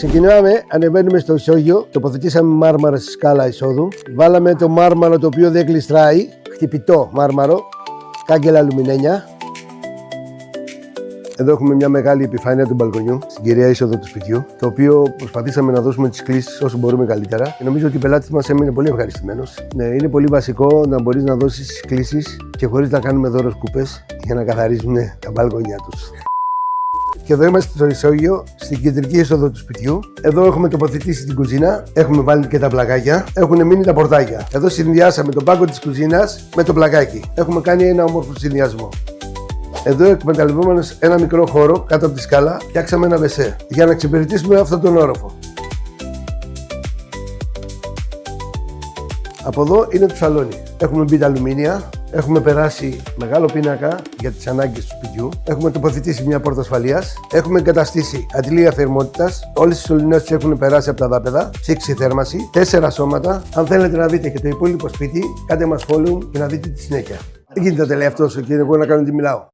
Ξεκινάμε, ανεβαίνουμε στο ισόγειο, τοποθετήσαμε μάρμαρα στη σκάλα εισόδου. Βάλαμε το μάρμαρο το οποίο δεν γλιστράει, χτυπητό μάρμαρο, κάγκελα αλουμινένια. Εδώ έχουμε μια μεγάλη επιφάνεια του μπαλκονιού, στην κυρία είσοδο του σπιτιού, το οποίο προσπαθήσαμε να δώσουμε τις κλίσεις όσο μπορούμε καλύτερα. Και νομίζω ότι ο πελάτης μας έμεινε πολύ ευχαριστημένος. Ναι, είναι πολύ βασικό να μπορείς να δώσεις τις κλίσεις και χωρίς να κάνουμε δώρο σκούπες για να καθαρίζουν τα μπαλκονιά τους. Και εδώ είμαστε στο ισόγειο, στην κεντρική είσοδο του σπιτιού. Εδώ έχουμε τοποθετήσει την κουζίνα, έχουμε βάλει και τα πλακάκια, έχουν μείνει τα πορτάκια. Εδώ συνδυάσαμε τον πάγκο της κουζίνας με το πλακάκι. Έχουμε κάνει ένα όμορφο συνδυασμό. Εδώ, εκμεταλλευόμενος ένα μικρό χώρο κάτω από τη σκάλα, φτιάξαμε ένα WC για να εξυπηρετήσουμε αυτόν τον όροφο. Από εδώ είναι το σαλόνι. Έχουμε μπει τα αλουμίνια, έχουμε περάσει μεγάλο πίνακα για τις ανάγκες του σπιτιού, έχουμε τοποθετήσει μια πόρτα ασφαλείας, έχουμε εγκαταστήσει αντλία θερμότητας, όλες τις σωληνές τους έχουν περάσει από τα δάπεδα, ψήξη θέρμαση, 4 σώματα. Αν θέλετε να δείτε και το υπόλοιπο σπίτι, κάντε μας follow και να δείτε τη συνέχεια. Δεν γίνεται τελευταίος και εγώ να κάνω τι μιλάω.